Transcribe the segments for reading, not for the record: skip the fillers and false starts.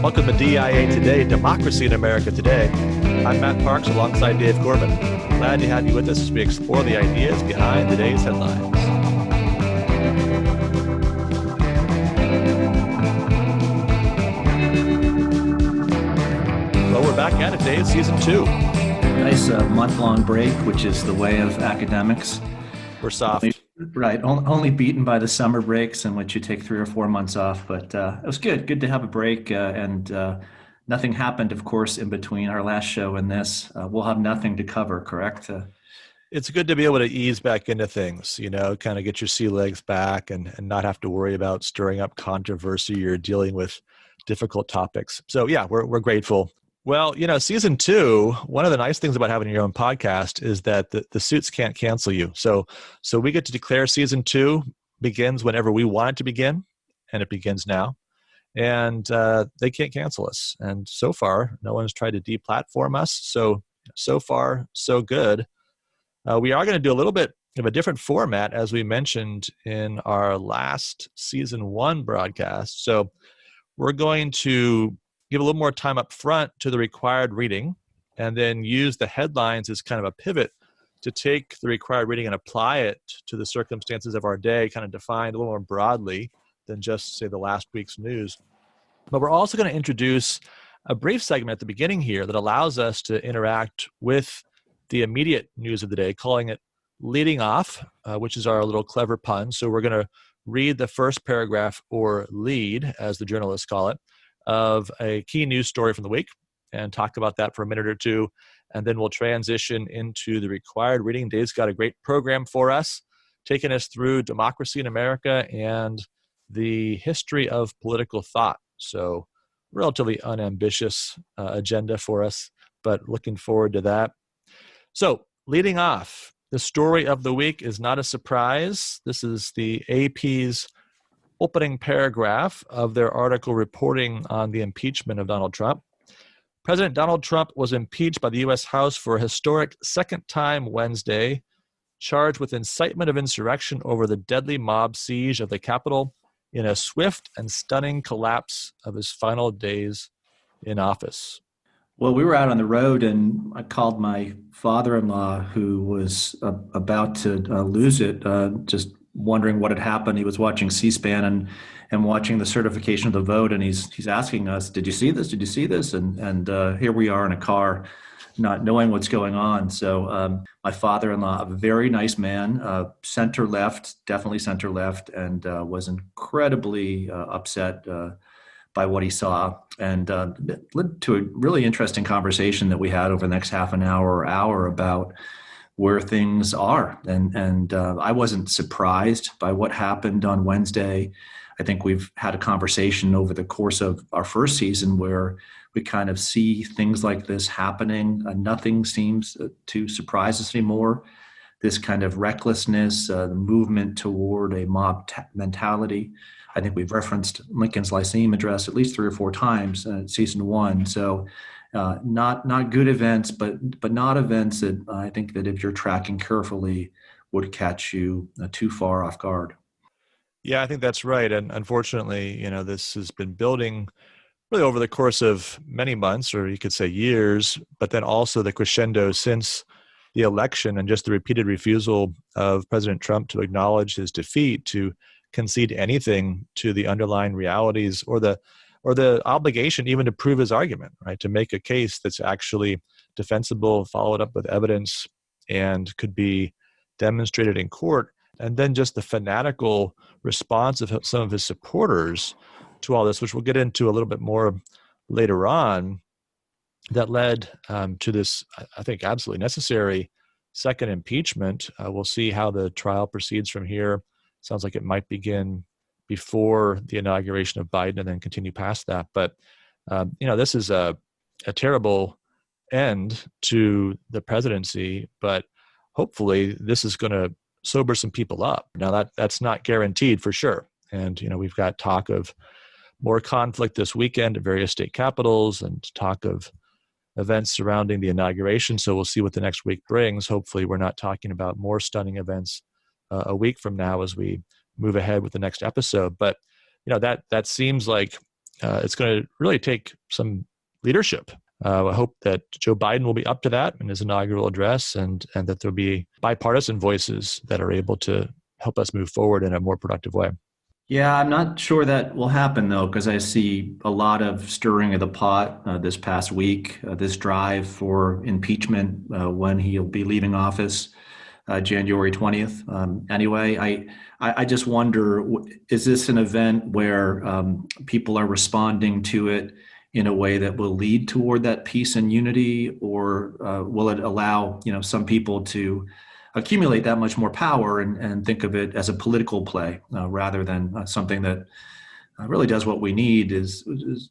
Welcome to DIA Today, Democracy in America Today. I'm Matt Parks alongside Dave Corbin. Glad to have you with us as we explore the ideas behind today's headlines. Well, we're back at it, Dave, season 2. Nice month-long break, which is the way of academics. We're soft. Only beaten by the summer breaks in which you take 3 or 4 months off. But it was good to have a break. And nothing happened, of course, in between our last show and this. We'll have nothing to cover, correct? It's good to be able to ease back into things, kind of get your sea legs back and not have to worry about stirring up controversy or dealing with difficult topics. So yeah, we're grateful. Well, season 2, one of the nice things about having your own podcast is that the suits can't cancel you. So we get to declare season 2 begins whenever we want it to begin, and it begins now. And they can't cancel us. And so far, no one's tried to deplatform us. So far, so good. We are going to do a little bit of a different format, as we mentioned in our last season 1 broadcast. So we're going to give a little more time up front to the required reading, and then use the headlines as kind of a pivot to take the required reading and apply it to the circumstances of our day, kind of defined a little more broadly than just, say, the last week's news. But we're also going to introduce a brief segment at the beginning here that allows us to interact with the immediate news of the day, calling it Leading Off, which is our little clever pun. So we're going to read the first paragraph, or lead, as the journalists call it, of a key news story from the week and talk about that for a minute or two. And then we'll transition into the required reading. Dave's got a great program for us, taking us through democracy in America and the history of political thought. So relatively unambitious agenda for us, but looking forward to that. So leading off, the story of the week is not a surprise. This is the AP's opening paragraph of their article reporting on the impeachment of Donald Trump. President Donald Trump was impeached by the U.S. House for a historic second time Wednesday, charged with incitement of insurrection over the deadly mob siege of the Capitol in a swift and stunning collapse of his final days in office. Well, we were out on the road, and I called my father-in-law, who was about to lose it, just wondering what had happened. He was watching C-SPAN and watching the certification of the vote, and he's asking us, "Did you see this? Did you see this?" And here we are in a car, not knowing what's going on. So my father-in-law, a very nice man, center left, definitely center left, and was incredibly upset by what he saw, and it led to a really interesting conversation that we had over the next half an hour or hour about where things are. And I wasn't surprised by what happened on Wednesday. I think we've had a conversation over the course of our first season where we kind of see things like this happening. Nothing seems to surprise us anymore. This kind of recklessness, the movement toward a mob mentality. I think we've referenced Lincoln's Lyceum address at least 3 or 4 times in season 1. So not good events, but not events that I think that if you're tracking carefully would catch you too far off guard. Yeah, I think that's right. And unfortunately, this has been building really over the course of many months, or you could say years, but then also the crescendo since the election and just the repeated refusal of President Trump to acknowledge his defeat, to concede anything to the underlying realities or the obligation even to prove his argument, right? To make a case that's actually defensible, followed up with evidence, and could be demonstrated in court. And then just the fanatical response of some of his supporters to all this, which we'll get into a little bit more later on, that led to this, I think, absolutely necessary second impeachment. We'll see how the trial proceeds from here. Sounds like it might begin before the inauguration of Biden and then continue past that. But, this is a terrible end to the presidency, but hopefully this is going to sober some people up. Now, that's not guaranteed for sure. And, we've got talk of more conflict this weekend at various state capitals and talk of events surrounding the inauguration. So we'll see what the next week brings. Hopefully we're not talking about more stunning events a week from now as we move ahead with the next episode. But, that seems like it's going to really take some leadership. I hope that Joe Biden will be up to that in his inaugural address, and that there'll be bipartisan voices that are able to help us move forward in a more productive way. Yeah, I'm not sure that will happen, though, because I see a lot of stirring of the pot this past week, this drive for impeachment when he'll be leaving office January 20th. Anyway, I just wonder, is this an event where people are responding to it in a way that will lead toward that peace and unity, or will it allow some people to accumulate that much more power and think of it as a political play rather than something that really does what we need is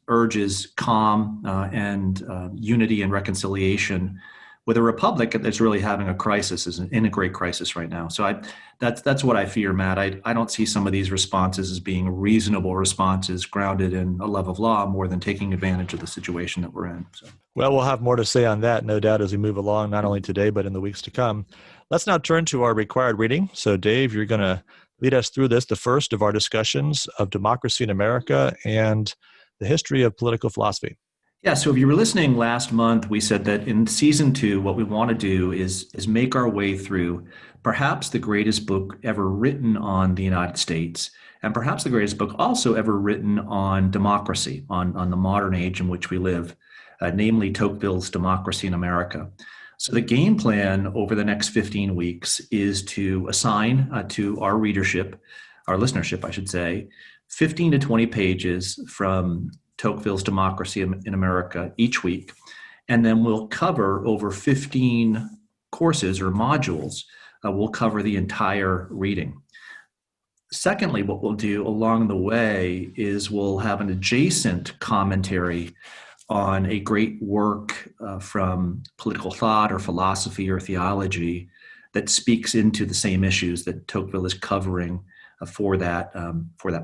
urges calm and unity and reconciliation with a republic that's really having a crisis, is in a great crisis right now. So that's what I fear, Matt. I don't see some of these responses as being reasonable responses grounded in a love of law more than taking advantage of the situation that we're in. So. Well, we'll have more to say on that, no doubt, as we move along, not only today, but in the weeks to come. Let's now turn to our required reading. So, Dave, you're going to lead us through this, the first of our discussions of democracy in America and the history of political philosophy. Yeah, so if you were listening last month, we said that in season 2, what we want to do is make our way through perhaps the greatest book ever written on the United States, and perhaps the greatest book also ever written on democracy, on the modern age in which we live, namely Tocqueville's Democracy in America. So the game plan over the next 15 weeks is to assign to our readership, our listenership, I should say, 15 to 20 pages from Tocqueville's Democracy in America each week. And then we'll cover over 15 courses or modules. We'll cover the entire reading. Secondly, what we'll do along the way is we'll have an adjacent commentary on a great work from political thought or philosophy or theology that speaks into the same issues that Tocqueville is covering for that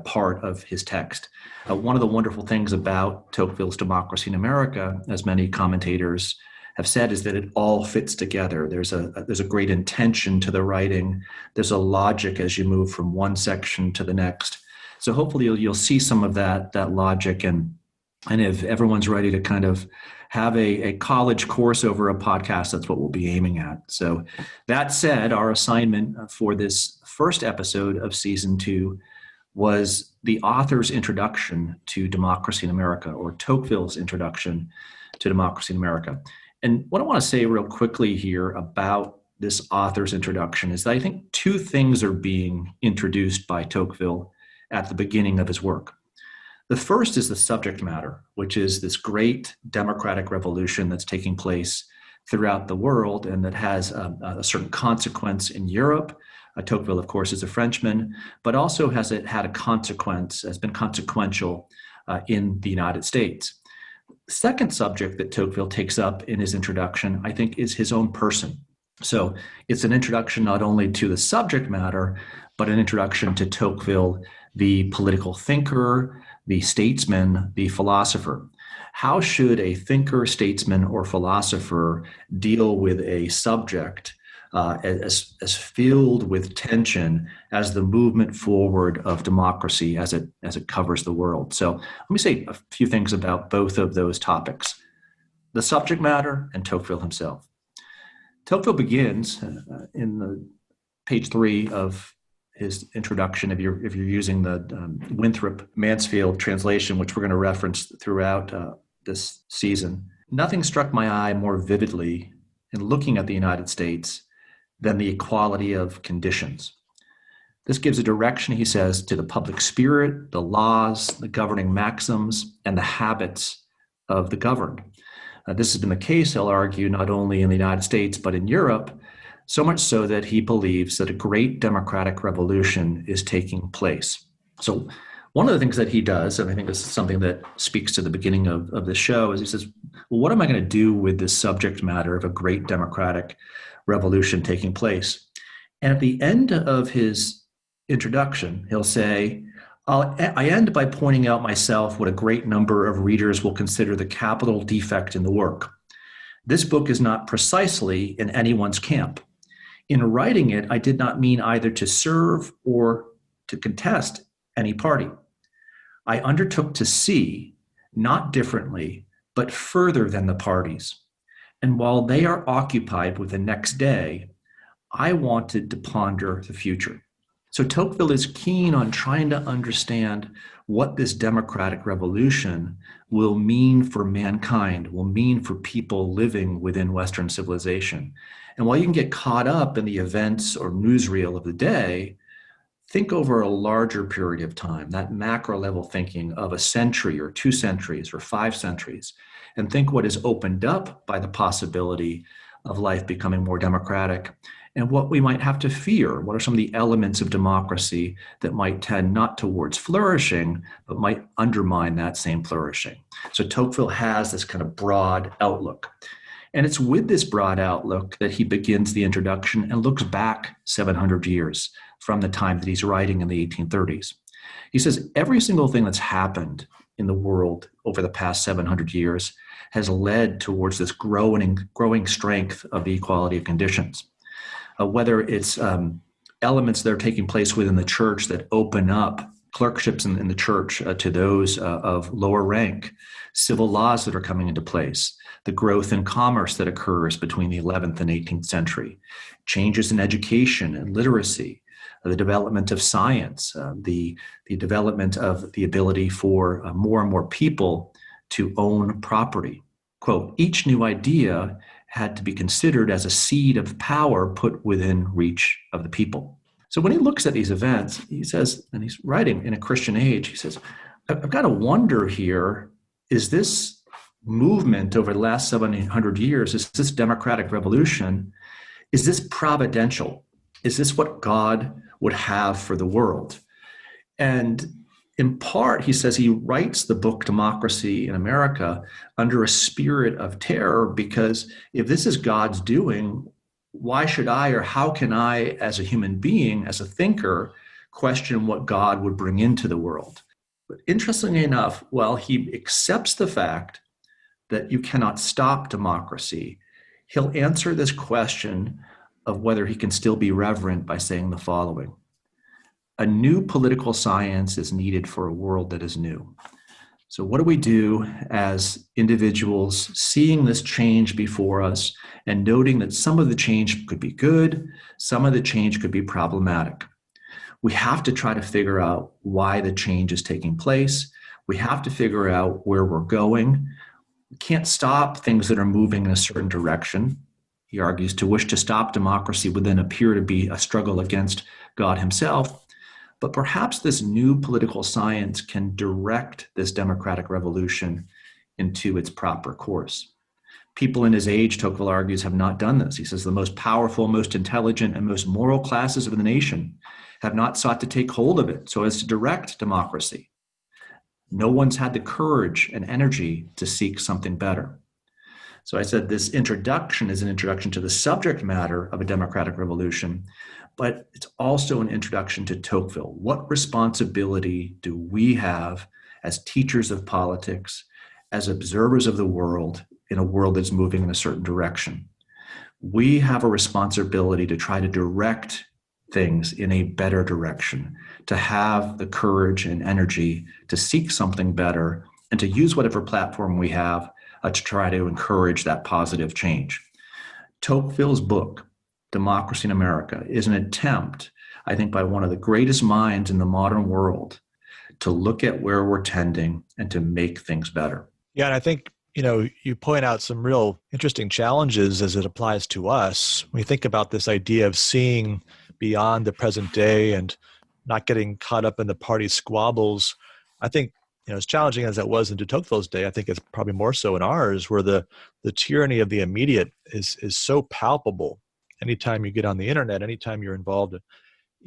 part of his text. One of the wonderful things about Tocqueville's Democracy in America, as many commentators have said, is that it all fits together. There's a great intention to the writing. There's a logic as you move from one section to the next. So hopefully you'll see some of that logic, and if everyone's ready to kind of have a college course over a podcast, that's what we'll be aiming at. So that said, our assignment for this first episode of season 2 was the author's introduction to democracy in America, or Tocqueville's introduction to democracy in America. And what I want to say real quickly here about this author's introduction is that I think 2 things are being introduced by Tocqueville at the beginning of his work. The first is the subject matter, which is this great democratic revolution that's taking place throughout the world and that has a certain consequence in Europe. Tocqueville, of course, is a Frenchman, but also has been consequential in the United States. The second subject that Tocqueville takes up in his introduction, I think, is his own person. So it's an introduction not only to the subject matter, but an introduction to Tocqueville, the political thinker, the statesman, the philosopher. How should a thinker, statesman, or philosopher deal with a subject as filled with tension as the movement forward of democracy as it covers the world? So let me say a few things about both of those topics: the subject matter and Tocqueville himself. Tocqueville begins in the page 3 of his introduction, if you're using the Winthrop Mansfield translation, which we're going to reference throughout this season. Nothing struck my eye more vividly in looking at the United States than the equality of conditions. This gives a direction, he says, to the public spirit, the laws, the governing maxims, and the habits of the governed. This has been the case, he'll argue, not only in the United States, but in Europe, so much so that he believes that a great democratic revolution is taking place. So one of the things that he does, and I think this is something that speaks to the beginning of the show, is he says, well, what am I going to do with this subject matter of a great democratic revolution taking place? And at the end of his introduction, he'll say, I end by pointing out myself what a great number of readers will consider the capital defect in the work. This book is not precisely in anyone's camp. In writing it, I did not mean either to serve or to contest any party. I undertook to see not differently, but further than the parties. And while they are occupied with the next day, I wanted to ponder the future. So Tocqueville is keen on trying to understand what this democratic revolution will mean for mankind, will mean for people living within Western civilization. And while you can get caught up in the events or newsreel of the day, think over a larger period of time, that macro level thinking of a century or 2 centuries or 5 centuries, and think what is opened up by the possibility of life becoming more democratic and what we might have to fear. What are some of the elements of democracy that might tend not towards flourishing, but might undermine that same flourishing? So Tocqueville has this kind of broad outlook. And it's with this broad outlook that he begins the introduction and looks back 700 years from the time that he's writing in the 1830s. He says every single thing that's happened in the world over the past 700 years has led towards this growing strength of the equality of conditions. Whether it's elements that are taking place within the church that open up clerkships in the church to those of lower rank, civil laws that are coming into place, the growth in commerce that occurs between the 11th and 18th century, changes in education and literacy, the development of science, the development of the ability for more and more people to own property. Quote, each new idea had to be considered as a seed of power put within reach of the people. So when he looks at these events, he says, and he's writing in a Christian age, he says, I've got to wonder here, is this movement over the last 700 years, is this democratic revolution, is this providential? Is this what God would have for the world? And in part, he says he writes the book Democracy in America under a spirit of terror, because if this is God's doing, why should I, or how can I, as a human being, as a thinker, question what God would bring into the world? But interestingly enough, while he accepts the fact that you cannot stop democracy, he'll answer this question of whether he can still be reverent by saying the following: a new political science is needed for a world that is new. So what do we do as individuals seeing this change before us and noting that some of the change could be good, some of the change could be problematic? We have to try to figure out why the change is taking place. We have to figure out where we're going. We can't stop things that are moving in a certain direction. He argues to wish to stop democracy would then appear to be a struggle against God himself. But perhaps this new political science can direct this democratic revolution into its proper course. People in his age, Tocqueville argues, have not done this. He says the most powerful, most intelligent, and most moral classes of the nation have not sought to take hold of it so as to direct democracy. No one's had the courage and energy to seek something better. So I said this introduction is an introduction to the subject matter of a democratic revolution, but it's also an introduction to Tocqueville. What responsibility do we have as teachers of politics, as observers of the world, in a world that's moving in a certain direction? We have a responsibility to try to direct things in a better direction, to have the courage and energy to seek something better, and to use whatever platform we have to try to encourage that positive change. Tocqueville's book, Democracy in America, is an attempt, I think, by one of the greatest minds in the modern world to look at where we're tending and to make things better. Yeah, and I think, you point out some real interesting challenges as it applies to us. When you think about this idea of seeing beyond the present day and not getting caught up in the party squabbles, I think, as challenging as that was in de Tocqueville's day, I think it's probably more so in ours, where the tyranny of the immediate is so palpable. Anytime you get on the internet, anytime you're involved in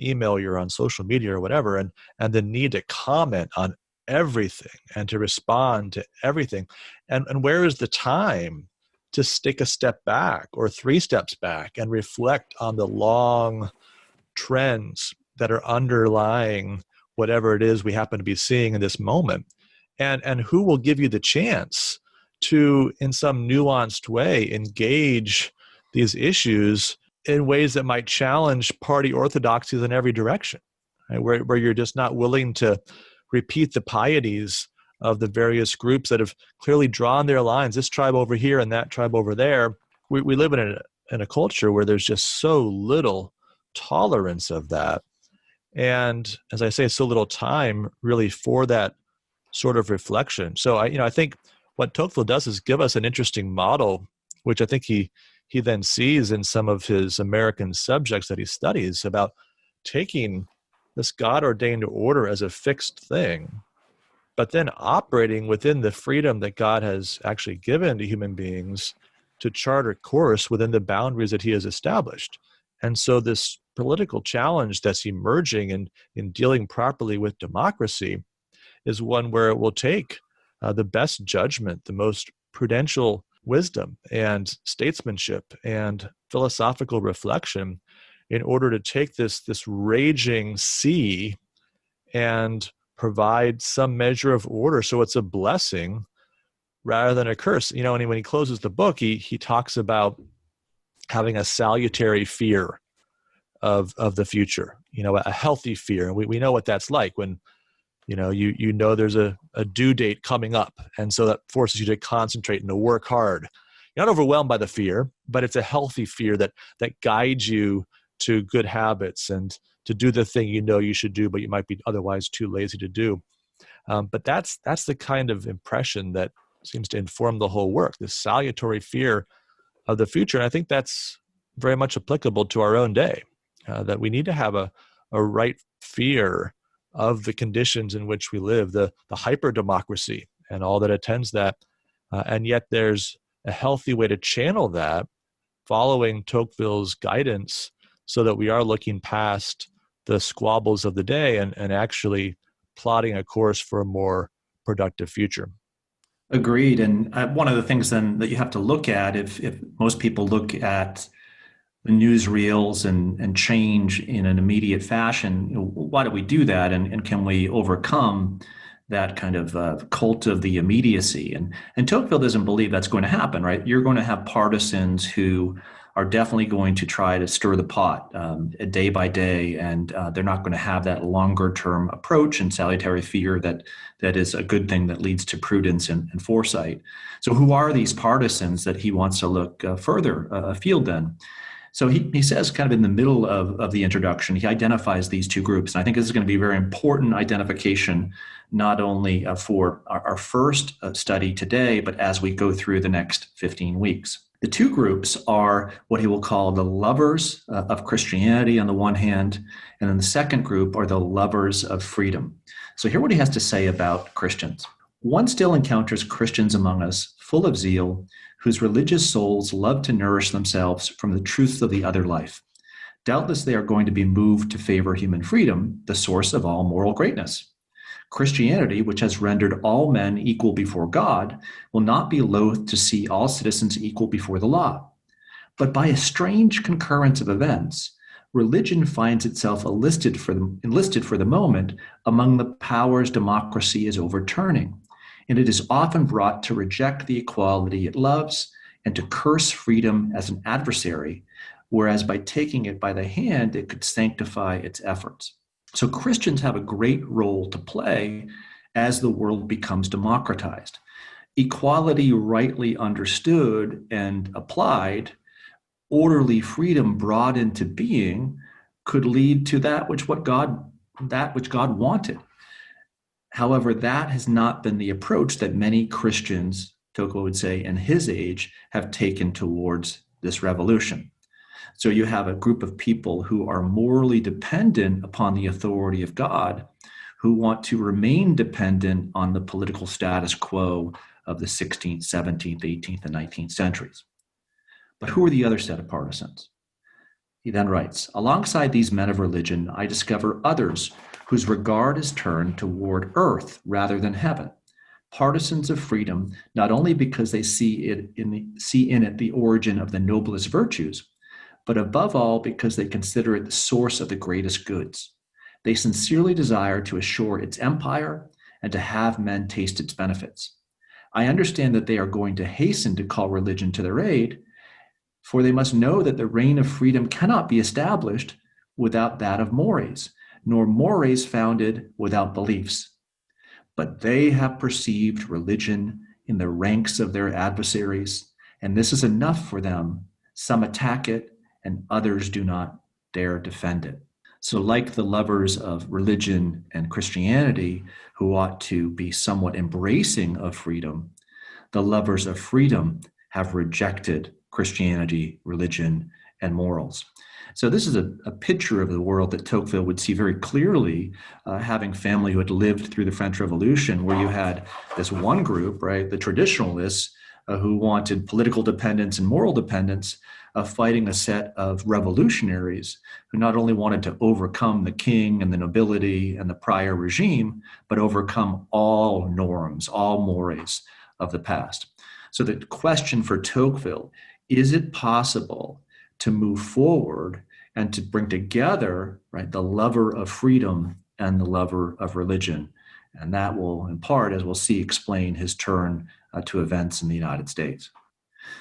email, you're on social media or whatever, and the need to comment on everything and to respond to everything. And where is the time to take a step back or 3 steps back and reflect on the long trends that are underlying whatever it is we happen to be seeing in this moment? And who will give you the chance to, in some nuanced way, engage these issues in ways that might challenge party orthodoxies in every direction, right? Where you're just not willing to repeat the pieties of the various groups that have clearly drawn their lines, this tribe over here and that tribe over there. We live in a culture where there's just so little tolerance of that. And as I say, so little time really for that sort of reflection. So I think what Tocqueville does is give us an interesting model, which I think he then sees in some of his American subjects that he studies, about taking this God-ordained order as a fixed thing, but then operating within the freedom that God has actually given to human beings to chart a course within the boundaries that he has established. And so this political challenge that's emerging in dealing properly with democracy is one where it will take the best judgment, the most prudential wisdom and statesmanship and philosophical reflection in order to take this raging sea and provide some measure of order so it's a blessing rather than a curse. And when he closes the book, he talks about having a salutary fear of the future, a healthy fear. And we know what that's like when you know there's a due date coming up, and so that forces you to concentrate and to work hard. You're not overwhelmed by the fear, but it's a healthy fear that guides you to good habits and to do the thing you should do, but you might be otherwise too lazy to do. But that's the kind of impression that seems to inform the whole work, this salutary fear of the future. And I think that's very much applicable to our own day, that we need to have a right fear of the conditions in which we live, the hyper-democracy and all that attends that. And yet there's a healthy way to channel that following Tocqueville's guidance so that we are looking past the squabbles of the day and actually plotting a course for a more productive future. Agreed. And one of the things then that you have to look at, if most people look at the newsreels and change in an immediate fashion, why do we do that? And can we overcome that kind of cult of the immediacy? And Tocqueville doesn't believe that's going to happen, right? You're going to have partisans who are definitely going to try to stir the pot day by day, and they're not going to have that longer term approach and salutary fear that is a good thing that leads to prudence and foresight. So who are these partisans that he wants to look further afield then? So he says, kind of in the middle of the introduction, he identifies these two groups. And I think this is going to be a very important identification, not only for our first study today, but as we go through the next 15 weeks. The two groups are what he will call the lovers of Christianity on the one hand, and then the second group are the lovers of freedom. So hear what he has to say about Christians. One still encounters Christians among us, full of zeal, whose religious souls love to nourish themselves from the truths of the other life. Doubtless they are going to be moved to favor human freedom, the source of all moral greatness. Christianity, which has rendered all men equal before God, will not be loath to see all citizens equal before the law. But by a strange concurrence of events, religion finds itself enlisted for the moment among the powers democracy is overturning, and it is often brought to reject the equality it loves and to curse freedom as an adversary, whereas by taking it by the hand, it could sanctify its efforts. So Christians have a great role to play as the world becomes democratized. Equality rightly understood and applied, orderly freedom brought into being, could lead to that which God wanted. However, that has not been the approach that many Christians, Tocqueville would say, in his age, have taken towards this revolution. So you have a group of people who are morally dependent upon the authority of God, who want to remain dependent on the political status quo of the 16th, 17th, 18th, and 19th centuries. But who are the other set of partisans? He then writes, alongside these men of religion, I discover others whose regard is turned toward earth rather than heaven, partisans of freedom, not only because they see in it the origin of the noblest virtues, but above all because they consider it the source of the greatest goods. They sincerely desire to assure its empire and to have men taste its benefits. I understand that they are going to hasten to call religion to their aid, for they must know that the reign of freedom cannot be established without that of mores, nor mores founded without beliefs. but they have perceived religion in the ranks of their adversaries, and this is enough for them. Some attack it, and others do not dare defend it. So like the lovers of religion and Christianity, who ought to be somewhat embracing of freedom, the lovers of freedom have rejected Christianity, religion, and morals. So this is a picture of the world that Tocqueville would see very clearly, having family who had lived through the French Revolution, where you had this one group, right, the traditionalists, who wanted political dependence and moral dependence, fighting a set of revolutionaries who not only wanted to overcome the king and the nobility and the prior regime, but overcome all norms, all mores of the past. So the question for Tocqueville, is it possible to move forward and to bring together, right, the lover of freedom and the lover of religion? And that will, in part, as we'll see, explain his turn to events in the United States.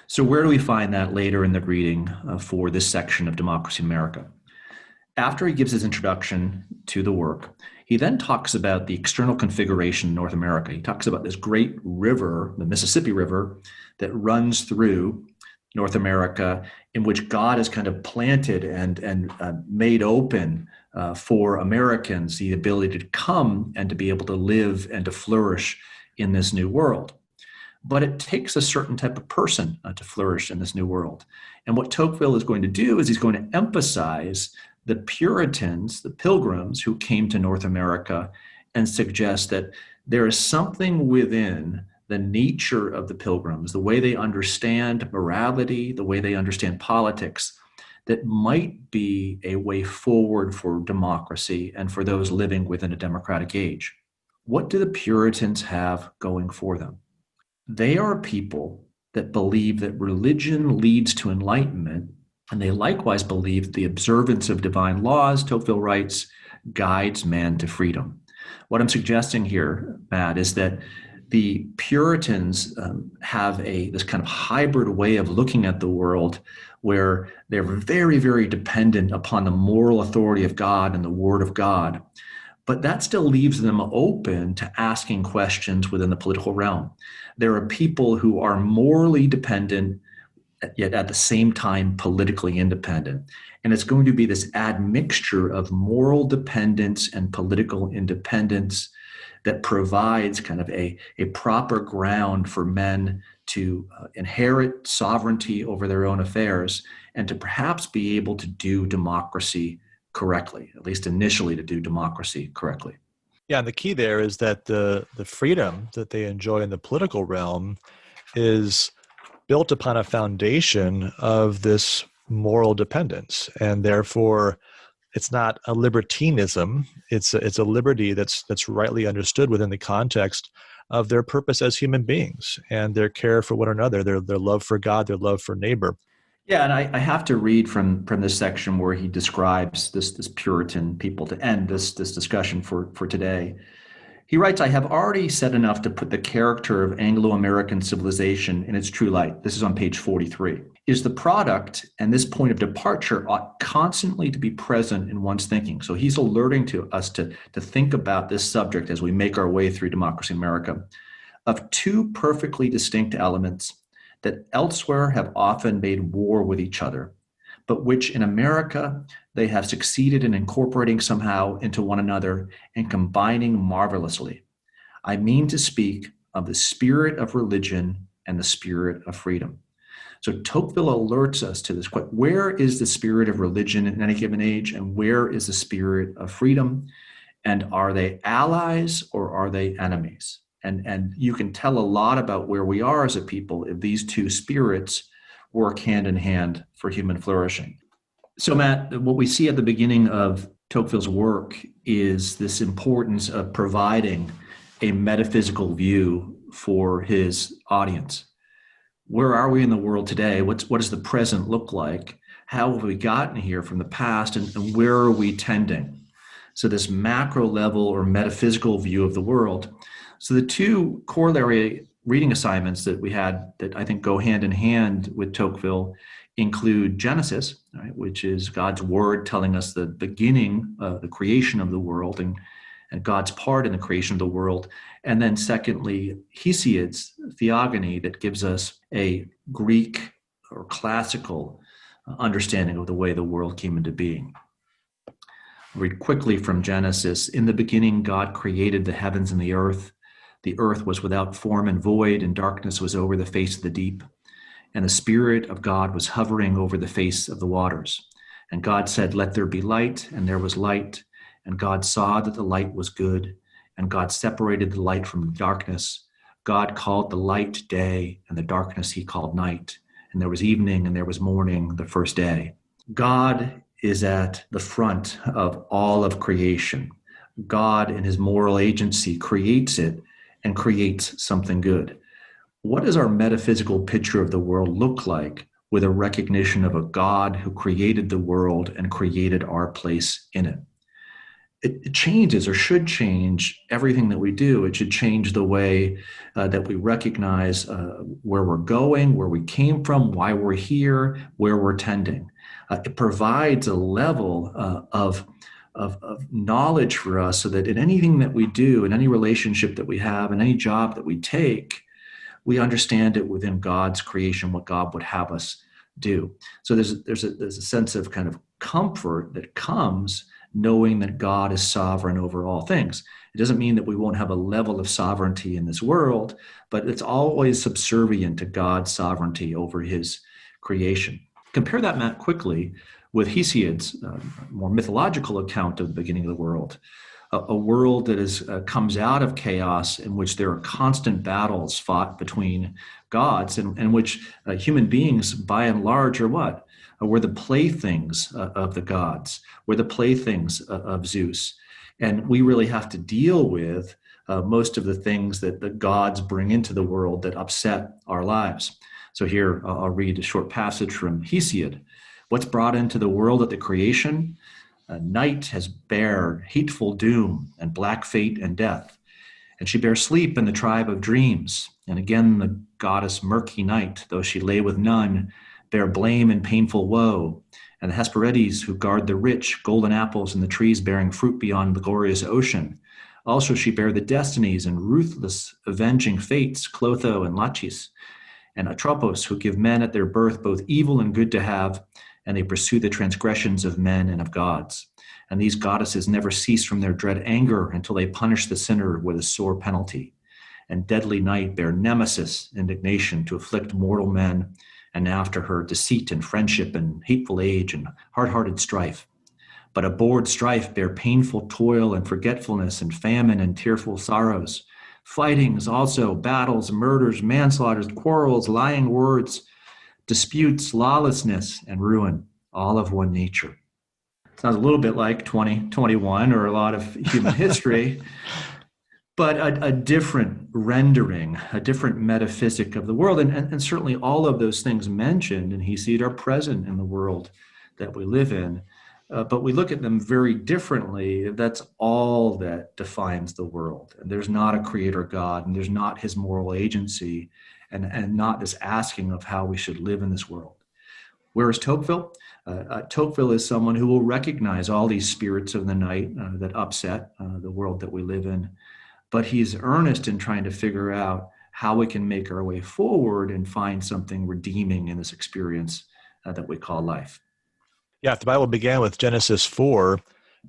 So where do we find that later in the reading for this section of Democracy in America? After he gives his introduction to the work, he then talks about the external configuration in North America. He talks about this great river, the Mississippi River, that runs through North America, in which God has kind of planted and made open for Americans the ability to come and to be able to live and to flourish in this new world. But it takes a certain type of person to flourish in this new world. And what Tocqueville is going to do is he's going to emphasize the Puritans, the Pilgrims who came to North America, and suggest that there is something within the nature of the Pilgrims, the way they understand morality, the way they understand politics, that might be a way forward for democracy and for those living within a democratic age. What do the Puritans have going for them? They are people that believe that religion leads to enlightenment, and they likewise believe the observance of divine laws, Tocqueville writes, guides man to freedom. What I'm suggesting here, Matt, is that the Puritans have this kind of hybrid way of looking at the world where they're very, very dependent upon the moral authority of God and the Word of God. But that still leaves them open to asking questions within the political realm. There are people who are morally dependent, yet at the same time politically independent. And it's going to be this admixture of moral dependence and political independence that provides kind of a proper ground for men to inherit sovereignty over their own affairs and to perhaps be able to do democracy correctly, at least initially to do democracy correctly. Yeah, and the key there is that the freedom that they enjoy in the political realm is built upon a foundation of this moral dependence, and therefore it's not a libertinism. It's a liberty that's rightly understood within the context of their purpose as human beings and their care for one another, their love for God, their love for neighbor. Yeah, and I have to read from this section where he describes this Puritan people to end this discussion for today. He writes, I have already said enough to put the character of Anglo-American civilization in its true light. This is on page 43. Is the product, and this point of departure ought constantly to be present in one's thinking. So he's alerting to us to think about this subject as we make our way through Democracy in America, of two perfectly distinct elements that elsewhere have often made war with each other, but which in America they have succeeded in incorporating somehow into one another and combining marvelously. I mean to speak of the spirit of religion and the spirit of freedom. So Tocqueville alerts us to this. Where is the spirit of religion in any given age, and where is the spirit of freedom? And are they allies or are they enemies? And you can tell a lot about where we are as a people if these two spirits work hand in hand for human flourishing. So Matt, what we see at the beginning of Tocqueville's work is this importance of providing a metaphysical view for his audience. Where are we in the world today? What does the present look like? How have we gotten here from the past, and where are we tending? So this macro level or metaphysical view of the world. So the two corollary reading assignments that we had that I think go hand in hand with Tocqueville include Genesis, right, which is God's word telling us the beginning, the creation of the world, and and God's part in the creation of the world. And then secondly, Hesiod's Theogony that gives us a Greek or classical understanding of the way the world came into being. Read quickly from Genesis. In the beginning, God created the heavens and the earth. The earth was without form and void, and darkness was over the face of the deep. And the Spirit of God was hovering over the face of the waters. And God said, "Let there be light," and there was light. And God saw that the light was good. And God separated the light from the darkness. God called the light day, and the darkness he called night. And there was evening, and there was morning, the first day. God is at the front of all of creation. God, in his moral agency, creates it and creates something good. What does our metaphysical picture of the world look like with a recognition of a God who created the world and created our place in it? It changes, or should change, everything that we do. It should change the way that we recognize where we're going, where we came from, why we're here, where we're tending. It provides a level of knowledge for us so that in anything that we do, in any relationship that we have, in any job that we take, we understand it within God's creation, what God would have us do. So there's a sense of kind of comfort that comes knowing that God is sovereign over all things. It doesn't mean that we won't have a level of sovereignty in this world, but it's always subservient to God's sovereignty over his creation. Compare that, Matt, quickly with Hesiod's more mythological account of the beginning of the world. A world that comes out of chaos, in which there are constant battles fought between gods, and in which human beings, by and large, are what? We're the playthings of the gods. We're the playthings of Zeus. And we really have to deal with most of the things that the gods bring into the world that upset our lives. So here, I'll read a short passage from Hesiod. What's brought into the world at the creation? Night has bare hateful doom, and black fate and death. And she bare sleep in the tribe of dreams. And again the goddess murky night, though she lay with none, bare blame and painful woe. And the Hesperides, who guard the rich, golden apples in the trees bearing fruit beyond the glorious ocean. Also she bare the destinies and ruthless avenging fates, Clotho and Lachis. And Atropos, who give men at their birth both evil and good to have, and they pursue the transgressions of men and of gods. And these goddesses never cease from their dread anger until they punish the sinner with a sore penalty. And deadly night bare nemesis, indignation, to afflict mortal men, and after her deceit and friendship and hateful age and hard-hearted strife. But abhorred strife bare painful toil and forgetfulness and famine and tearful sorrows. Fightings also, battles, murders, manslaughters, quarrels, lying words, disputes, lawlessness, and ruin, all of one nature. Sounds a little bit like 2021 or a lot of human history, but a different rendering, a different metaphysic of the world. And certainly all of those things mentioned in Hesiod are present in the world that we live in. But we look at them very differently. That's all that defines the world. And there's not a creator God, and there's not his moral agency, and not this asking of how we should live in this world. Where is Tocqueville? Tocqueville is someone who will recognize all these spirits of the night that upset the world that we live in. But he's earnest in trying to figure out how we can make our way forward and find something redeeming in this experience that we call life. Yeah, if the Bible began with Genesis 4,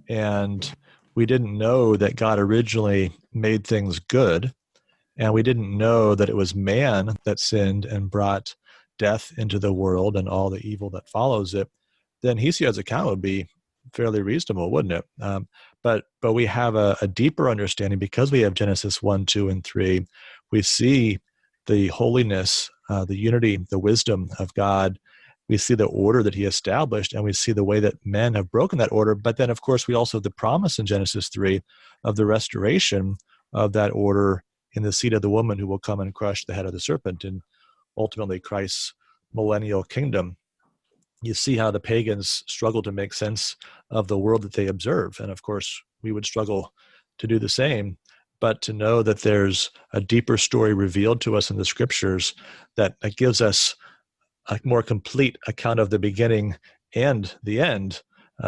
and we didn't know that God originally made things good, and we didn't know that it was man that sinned and brought death into the world and all the evil that follows it, then Hesiod's account would be fairly reasonable, wouldn't it? But we have a deeper understanding because we have Genesis 1, 2, and 3. We see the holiness, the unity, the wisdom of God. We see the order that he established, and we see the way that men have broken that order. But then, of course, we also have the promise in Genesis 3 of the restoration of that order in the seed of the woman who will come and crush the head of the serpent, and ultimately Christ's millennial kingdom. You see how the pagans struggle to make sense of the world that they observe. And of course, we would struggle to do the same. But to know that there's a deeper story revealed to us in the scriptures that gives us a more complete account of the beginning and the end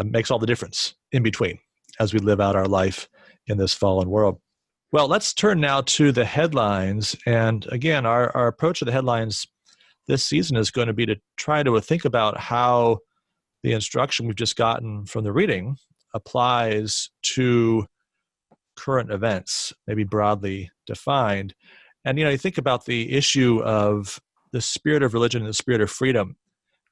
makes all the difference in between as we live out our life in this fallen world. Well, let's turn now to the headlines. And again, our approach to the headlines this season is going to be to try to think about how the instruction we've just gotten from the reading applies to current events, maybe broadly defined. And, you think about the issue of the spirit of religion and the spirit of freedom.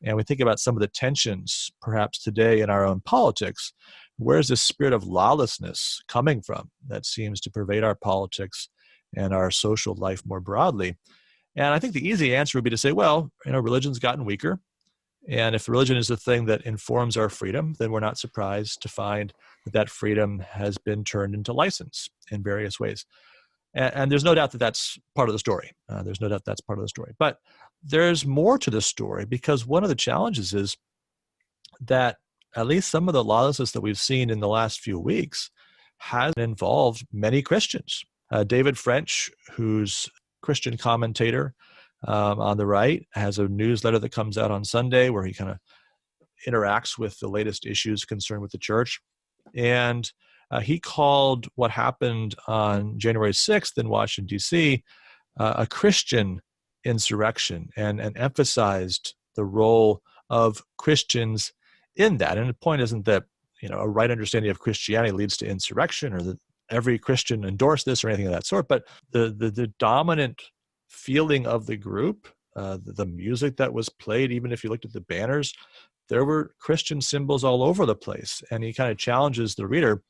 And we think about some of the tensions perhaps today in our own politics. Where's this spirit of lawlessness coming from that seems to pervade our politics and our social life more broadly? And I think the easy answer would be to say, well, religion's gotten weaker. And if religion is the thing that informs our freedom, then we're not surprised to find that freedom has been turned into license in various ways. And there's no doubt that that's part of the story. There's no doubt that's part of the story. But there's more to the story, because one of the challenges is that at least some of the lawlessness that we've seen in the last few weeks has involved many Christians. David French, who's Christian commentator on the right, has a newsletter that comes out on Sunday where he kind of interacts with the latest issues concerned with the church. And he called what happened on January 6th in Washington, D.C., a Christian insurrection, and emphasized the role of Christians in that. And the point isn't that a right understanding of Christianity leads to insurrection, or that every Christian endorsed this or anything of that sort, but the dominant feeling of the group, the music that was played, even if you looked at the banners, there were Christian symbols all over the place. And he kind of challenges the reader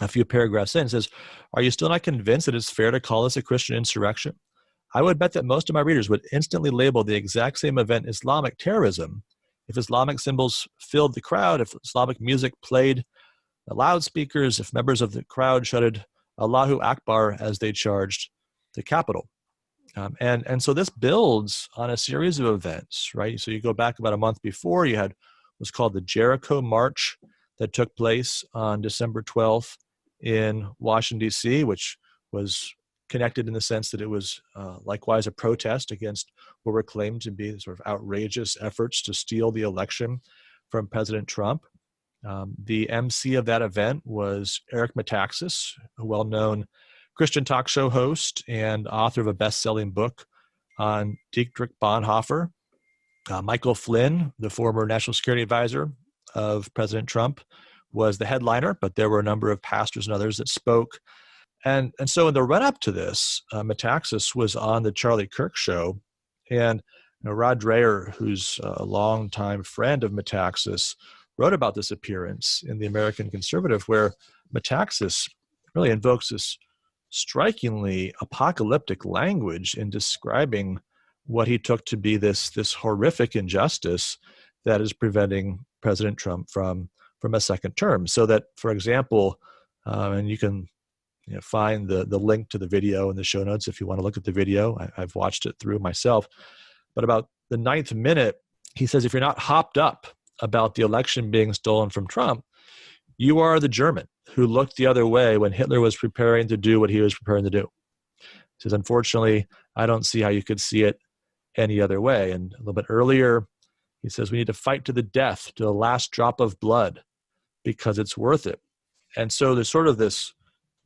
a few paragraphs in, says, are you still not convinced that it's fair to call this a Christian insurrection? I would bet that most of my readers would instantly label the exact same event Islamic terrorism if Islamic symbols filled the crowd, if Islamic music played the loudspeakers, if members of the crowd shouted Allahu Akbar as they charged the Capitol. And so this builds on a series of events, right? So you go back about a month before, you had what's called the Jericho March that took place on December 12th in Washington, D.C., which was connected in the sense that it was likewise a protest against what were claimed to be sort of outrageous efforts to steal the election from President Trump. The MC of that event was Eric Metaxas, a well-known Christian talk show host and author of a best-selling book on Dietrich Bonhoeffer. Michael Flynn, the former national security advisor of President Trump, was the headliner, but there were a number of pastors and others that spoke. And so in the run-up to this, Metaxas was on the Charlie Kirk show, and Rod Dreher, who's a longtime friend of Metaxas, wrote about this appearance in the American Conservative, where Metaxas really invokes this strikingly apocalyptic language in describing what he took to be this horrific injustice that is preventing President Trump from a second term. So that, for example, and you can find the link to the video in the show notes if you want to look at the video. I've watched it through myself. But about the 9th minute, he says, if you're not hopped up about the election being stolen from Trump, you are the German who looked the other way when Hitler was preparing to do what he was preparing to do. He says, unfortunately, I don't see how you could see it any other way. And a little bit earlier, he says, we need to fight to the death, to the last drop of blood, because it's worth it. And so there's sort of this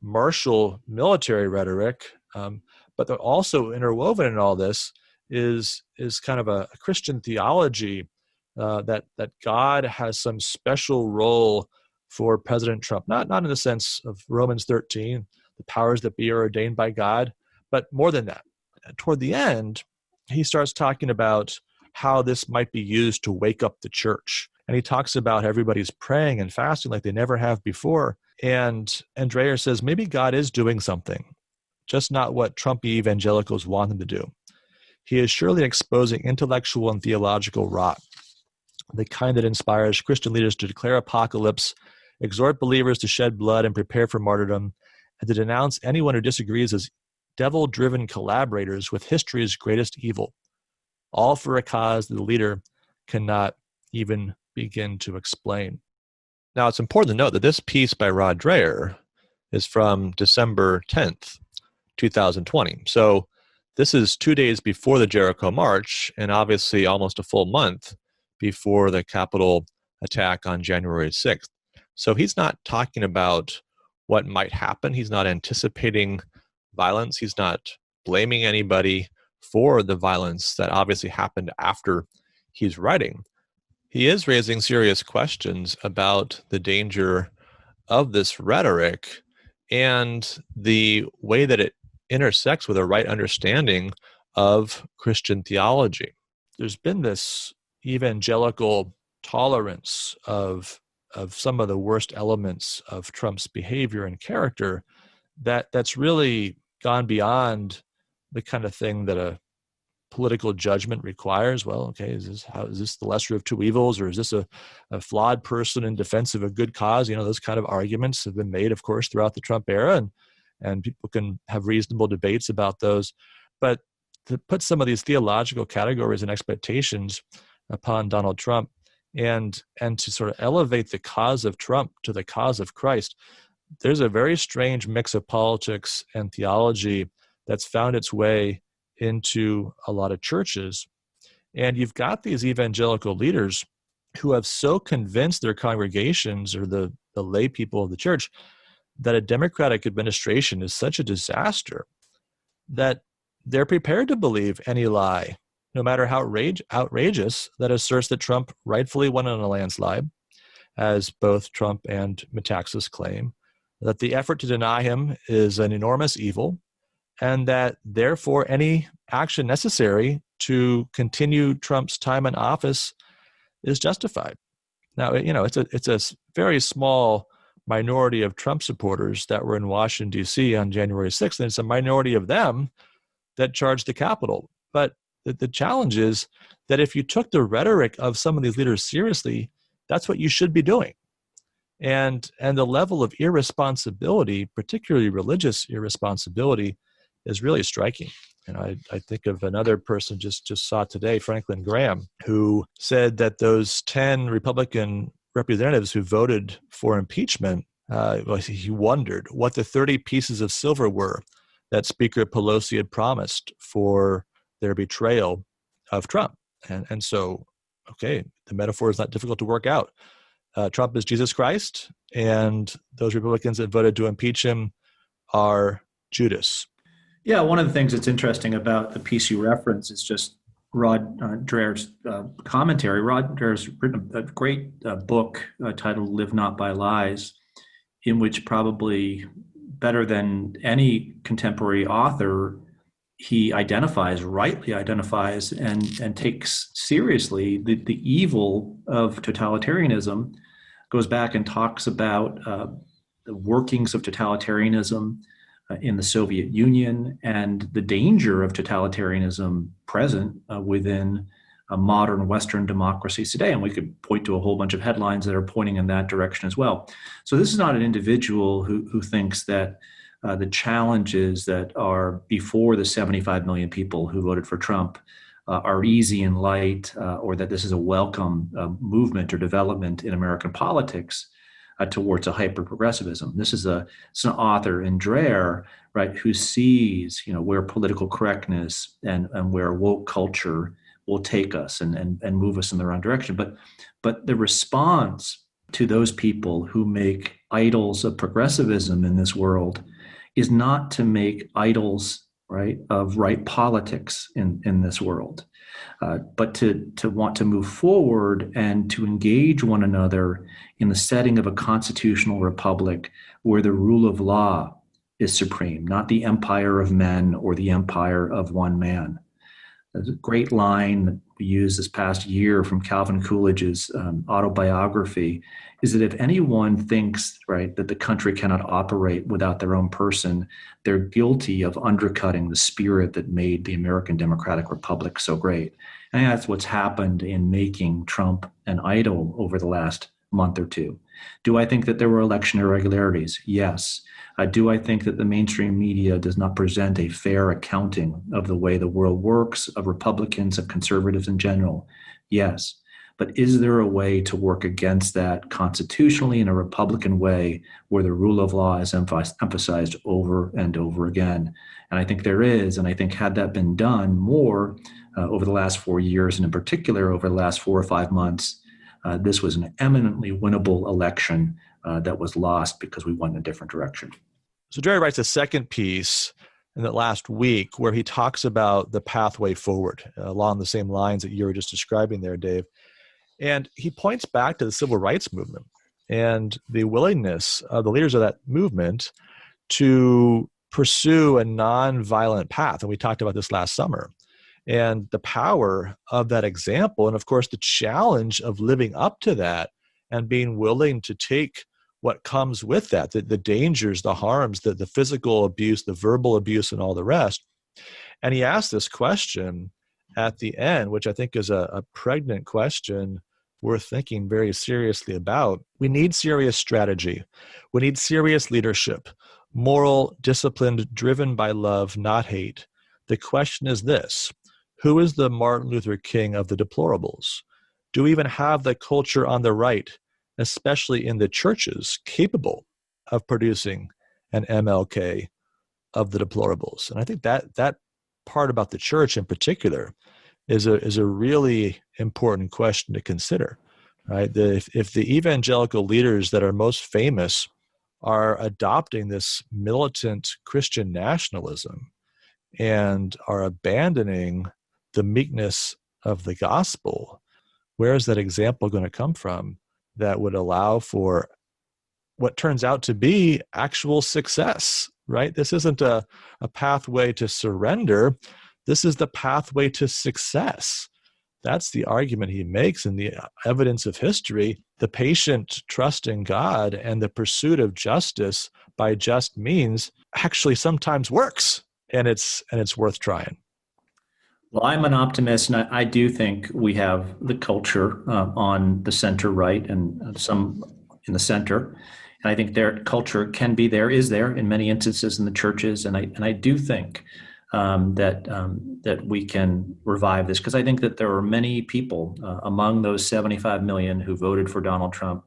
martial military rhetoric, but also interwoven in all this is kind of a Christian theology that God has some special role for President Trump, not in the sense of Romans 13, the powers that be are ordained by God, but more than that. Toward the end, he starts talking about how this might be used to wake up the church. And he talks about everybody's praying and fasting like they never have before. And Dreher says, maybe God is doing something, just not what Trumpy evangelicals want him to do. He is surely exposing intellectual and theological rot, the kind that inspires Christian leaders to declare apocalypse, exhort believers to shed blood and prepare for martyrdom, and to denounce anyone who disagrees as devil-driven collaborators with history's greatest evil, all for a cause that the leader cannot even begin to explain. Now, it's important to note that this piece by Rod Dreher is from December 10th, 2020. So this is 2 days before the Jericho March, and obviously almost a full month before the Capitol attack on January 6th. So he's not talking about what might happen. He's not anticipating violence. He's not blaming anybody for the violence that obviously happened after he's writing. He is raising serious questions about the danger of this rhetoric and the way that it intersects with a right understanding of Christian theology. There's been this evangelical tolerance of some of the worst elements of Trump's behavior and character that's really gone beyond the kind of thing that a political judgment requires. Well, okay, is this the lesser of two evils, or is this a flawed person in defense of a good cause? Those kind of arguments have been made, of course, throughout the Trump era, and people can have reasonable debates about those. But to put some of these theological categories and expectations upon Donald Trump and to sort of elevate the cause of Trump to the cause of Christ, there's a very strange mix of politics and theology that's found its way into a lot of churches. And you've got these evangelical leaders who have so convinced their congregations or the lay people of the church that a Democratic administration is such a disaster that they're prepared to believe any lie, no matter how outrageous, that asserts that Trump rightfully won on a landslide, as both Trump and Metaxas claim, that the effort to deny him is an enormous evil, and that therefore any action necessary to continue Trump's time in office is justified. Now, it's a very small minority of Trump supporters that were in Washington, D.C. on January 6th, and it's a minority of them that charged the Capitol. But the challenge is that if you took the rhetoric of some of these leaders seriously, that's what you should be doing. And the level of irresponsibility, particularly religious irresponsibility, is really striking. And I think of another person just saw today, Franklin Graham, who said that those 10 Republican representatives who voted for impeachment, he wondered what the 30 pieces of silver were that Speaker Pelosi had promised for their betrayal of Trump. And so, okay, the metaphor is not difficult to work out. Trump is Jesus Christ, and those Republicans that voted to impeach him are Judas. Yeah, one of the things that's interesting about the piece you reference is just Rod Dreher's commentary. Rod Dreher's written a great book titled Live Not by Lies, in which probably better than any contemporary author, he rightly identifies and takes seriously the evil of totalitarianism, goes back and talks about the workings of totalitarianism in the Soviet Union and the danger of totalitarianism present within modern Western democracies today. And we could point to a whole bunch of headlines that are pointing in that direction as well. So this is not an individual who thinks that the challenges that are before the 75 million people who voted for Trump are easy and light, or that this is a welcome movement or development in American politics towards a hyper-progressivism. This is an author in Dreher, right, who sees, where political correctness and where woke culture will take us and move us in the wrong direction. But the response to those people who make idols of progressivism in this world is not to make idols, right, of right politics in this world, but to want to move forward and to engage one another in the setting of a constitutional republic where the rule of law is supreme, not the empire of men or the empire of one man. There's a great line that we used this past year from Calvin Coolidge's autobiography is that if anyone thinks, right, that the country cannot operate without their own person, they're guilty of undercutting the spirit that made the American Democratic Republic so great. And that's what's happened in making Trump an idol over the last month or two. Do I think that there were election irregularities? Yes. Do I think that the mainstream media does not present a fair accounting of the way the world works, of Republicans, of conservatives in general? Yes. But is there a way to work against that constitutionally in a Republican way where the rule of law is emphasized over and over again? And I think there is. And I think had that been done more over the last 4 years, and in particular over the last 4 or 5 months, this was an eminently winnable election that was lost because we went in a different direction. So Jerry writes a second piece in that last week where he talks about the pathway forward along the same lines that you were just describing there, Dave. And he points back to the civil rights movement and the willingness of the leaders of that movement to pursue a nonviolent path. And we talked about this last summer. And the power of that example, and of course, the challenge of living up to that and being willing to take what comes with that, the dangers, the harms, the physical abuse, the verbal abuse, and all the rest. And he asked this question at the end, which I think is a pregnant question worth thinking very seriously about. We need serious strategy. We need serious leadership, moral, disciplined, driven by love, not hate. The question is this: who is the Martin Luther King of the deplorables? Do we even have the culture on the right, especially in the churches, capable of producing an MLK of the deplorables? And I think that part about the church in particular is a really important question to consider, right? If the evangelical leaders that are most famous are adopting this militant Christian nationalism and are abandoning the meekness of the gospel, where is that example going to come from that would allow for what turns out to be actual success, right? This isn't a pathway to surrender. This is the pathway to success. That's the argument he makes in the evidence of history. The patient trust in God and the pursuit of justice by just means actually sometimes works, and it's worth trying. Well, I'm an optimist, and I do think we have the culture on the center right and some in the center. And I think their culture is there in many instances in the churches. And I do think that we can revive this, because I think that there are many people among those 75 million who voted for Donald Trump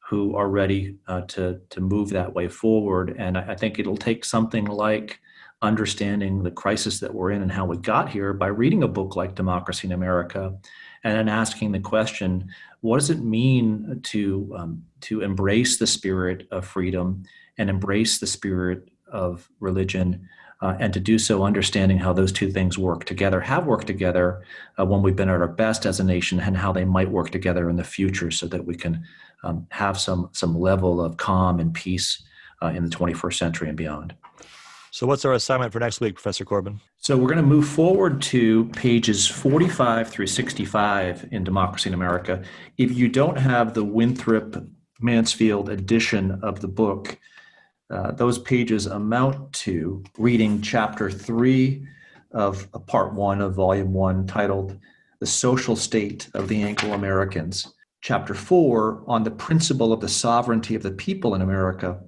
who are ready to move that way forward. And I think it'll take something like understanding the crisis that we're in and how we got here by reading a book like Democracy in America and then asking the question, what does it mean to embrace the spirit of freedom and embrace the spirit of religion, and to do so understanding how those two things have worked together when we've been at our best as a nation, and how they might work together in the future so that we can have some level of calm and peace in the 21st century and beyond. So what's our assignment for next week, Professor Corbin? So we're going to move forward to pages 45 through 65 in Democracy in America. If you don't have the Winthrop Mansfield edition of the book, those pages amount to reading chapter 3 of part 1 of volume 1, titled The Social State of the Anglo-Americans, chapter 4 on the principle of the sovereignty of the people in America,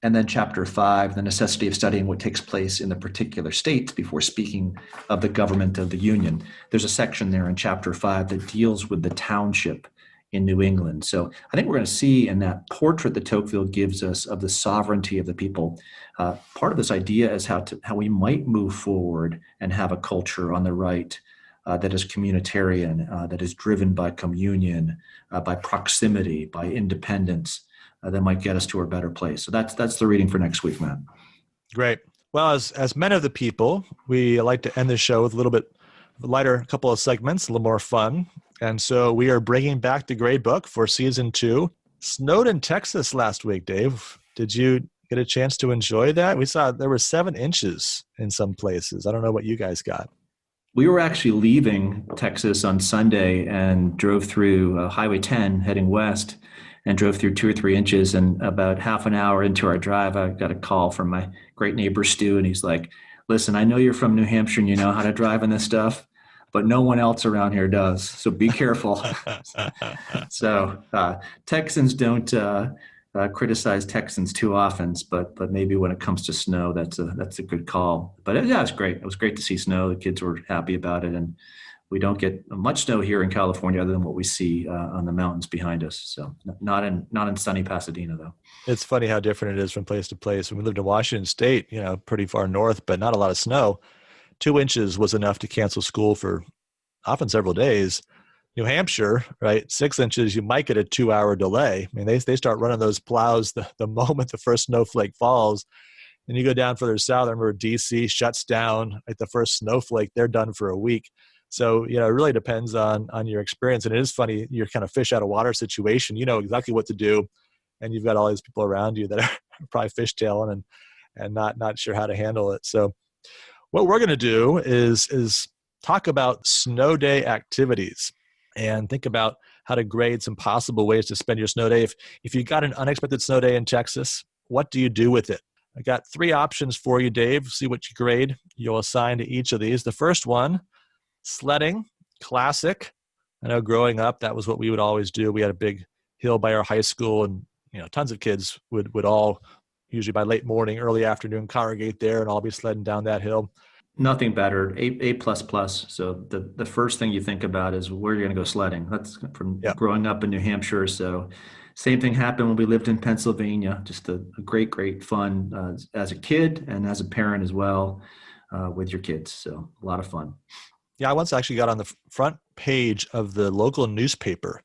and then chapter 5, the necessity of studying what takes place in the particular states before speaking of the government of the Union. There's a section there in chapter 5 that deals with the township in New England. So I think we're going to see in that portrait that Tocqueville gives us of the sovereignty of the people, part of this idea is how we might move forward and have a culture on the right that is communitarian, that is driven by communion, by proximity, by independence, that might get us to a better place. So that's the reading for next week, Matt. Great. Well, as men of the people, we like to end the show with a little bit lighter couple of segments, a little more fun. And so we are bringing back the Gradebook for season 2. Snowed in Texas last week, Dave. Did you get a chance to enjoy that? We saw there were 7 inches in some places. I don't know what you guys got. We were actually leaving Texas on Sunday and drove through Highway 10 heading west, and drove through 2 or 3 inches. And about half an hour into our drive, I got a call from my great neighbor, Stu, and he's like, listen, I know you're from New Hampshire and you know how to drive in this stuff, but no one else around here does. So be careful. So Texans don't criticize Texans too often, but maybe when it comes to snow, that's a good call. But yeah, it's great. It was great to see snow. The kids were happy about it. And we don't get much snow here in California other than what we see on the mountains behind us. So not in sunny Pasadena, though. It's funny how different it is from place to place. When we lived in Washington State, pretty far north, but not a lot of snow. 2 inches was enough to cancel school for often several days. New Hampshire, right, 6 inches, you might get a 2-hour delay. I mean, they start running those plows the moment the first snowflake falls. And you go down further south, I remember DC shuts down at the first snowflake, they're done for a week. So, it really depends on your experience. And it is funny, you're kind of fish out of water situation. You know exactly what to do. And you've got all these people around you that are probably fishtailing and not sure how to handle it. So what we're going to do is talk about snow day activities and think about how to grade some possible ways to spend your snow day. If you got an unexpected snow day in Texas, what do you do with it? I got 3 options for you, Dave. See what you grade. You'll assign to each of these. The first one, sledding, classic. I know growing up, that was what we would always do. We had a big hill by our high school, and tons of kids would all, usually by late morning, early afternoon, congregate there and all be sledding down that hill. Nothing better. A++. So the first thing you think about is where you're going to go sledding. That's from growing up in New Hampshire. So same thing happened when we lived in Pennsylvania. Just a great fun as a kid and as a parent as well with your kids. So a lot of fun. Yeah, I once actually got on the front page of the local newspaper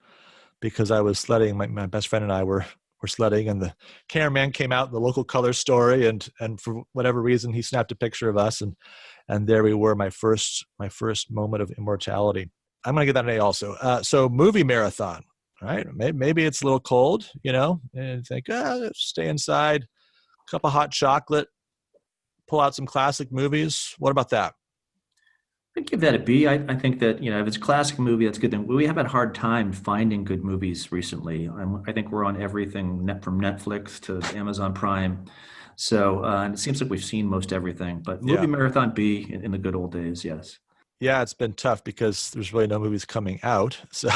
because I was sledding. My best friend and I were sledding, and the cameraman came out in the local color story, and for whatever reason he snapped a picture of us, and there we were, my first moment of immortality. I'm going to get that an A also. So movie marathon, right? Maybe it's a little cold, and think, stay inside, cup of hot chocolate, pull out some classic movies. What about that? I'd give that a B. I think that, if it's a classic movie, that's good. Then we have had a hard time finding good movies recently. I think we're on everything from Netflix to Amazon Prime. So and it seems like we've seen most everything. But movie marathon B in the good old days, yes. Yeah, it's been tough because there's really no movies coming out. So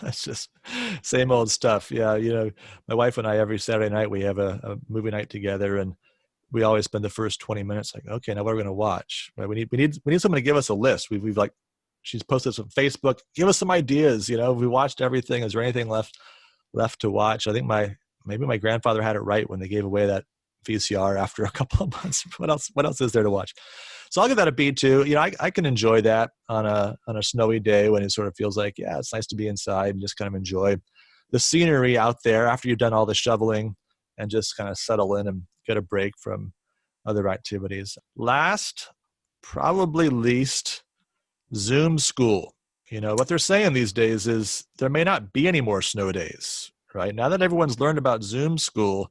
it's just same old stuff. Yeah, my wife and I, every Saturday night, we have a movie night together, and we always spend the first 20 minutes like, okay, now what are we going to watch? Right? We need someone to give us a list. We've like, she's posted some Facebook, give us some ideas. We watched everything. Is there anything left to watch? I think maybe my grandfather had it right when they gave away that VCR after a couple of months. What else is there to watch? So I'll give that a B too. I can enjoy that on a snowy day when it sort of feels like, yeah, it's nice to be inside and just kind of enjoy the scenery out there after you've done all the shoveling and just kind of settle in and get a break from other activities. Last, probably least, Zoom school. What they're saying these days is there may not be any more snow days, right? Now that everyone's learned about Zoom school,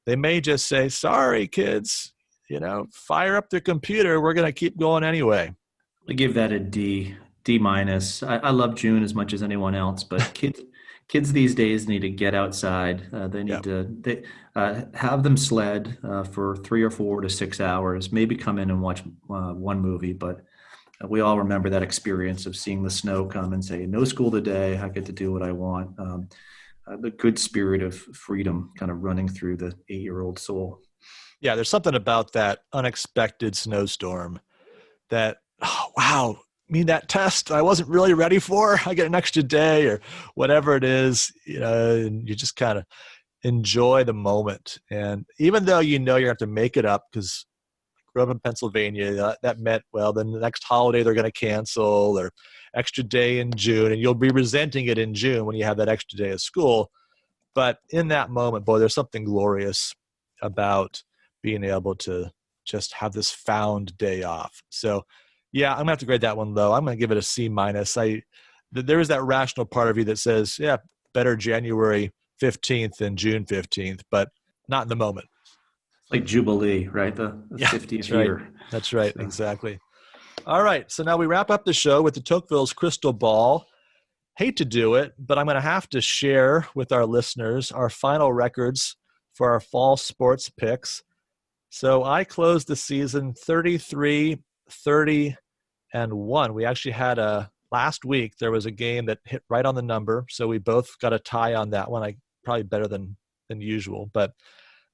they may just say, sorry, kids, fire up the computer. We're going to keep going anyway. I give that a D minus. I love June as much as anyone else, but kids these days need to get outside. They need to have them sled for 3 or 4 to 6 hours, maybe come in and watch one movie. But we all remember that experience of seeing the snow come and say, no school today. I get to do what I want. The good spirit of freedom kind of running through the 8-year-old soul. Yeah, there's something about that unexpected snowstorm that, oh, wow, that test I wasn't really ready for. I get an extra day or whatever it is, and you just kind of enjoy the moment. And even though you're going to have to make it up because I grew up in Pennsylvania, that meant, well, then the next holiday they're going to cancel or extra day in June, and you'll be resenting it in June when you have that extra day of school. But in that moment, boy, there's something glorious about being able to just have this found day off. So yeah, I'm going to have to grade that one low. I'm going to give it a C minus. There is that rational part of you that says, yeah, better January 15th than June 15th, but not in the moment. Like Jubilee, right? The 50th year. Right. That's right. So. Exactly. All right. So now we wrap up the show with the Tocqueville's crystal ball. Hate to do it, but I'm going to have to share with our listeners our final records for our fall sports picks. So I closed the season 33, 30, and 1. We actually had last week, there was a game that hit right on the number. So we both got a tie on that one. Probably better than usual, but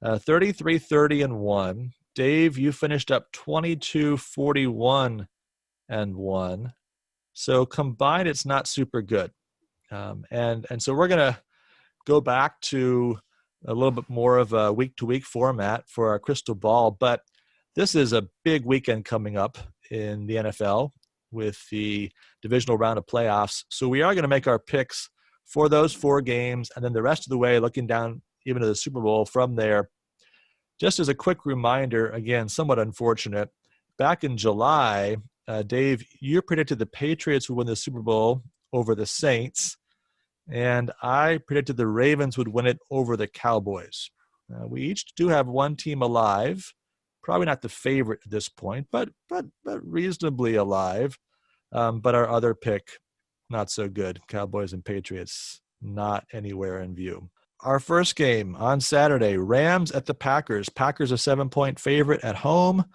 33, 30, and 1. Dave, you finished up 22, 41, and 1. So combined, it's not super good. And so we're going to go back to a little bit more of a week-to-week format for our crystal ball. But this is a big weekend coming up in the NFL. with the divisional round of playoffs. So we are going to make our picks for those 4 games, and then the rest of the way looking down even to the Super Bowl from there. Just as a quick reminder, again, somewhat unfortunate, back in July, Dave, you predicted the Patriots would win the Super Bowl over the Saints, and I predicted the Ravens would win it over the Cowboys. We each do have one team alive, probably not the favorite at this point, but reasonably alive. But our other pick, not so good. Cowboys and Patriots, not anywhere in view. Our first game on Saturday, Rams at the Packers. Packers a 7-point favorite at home.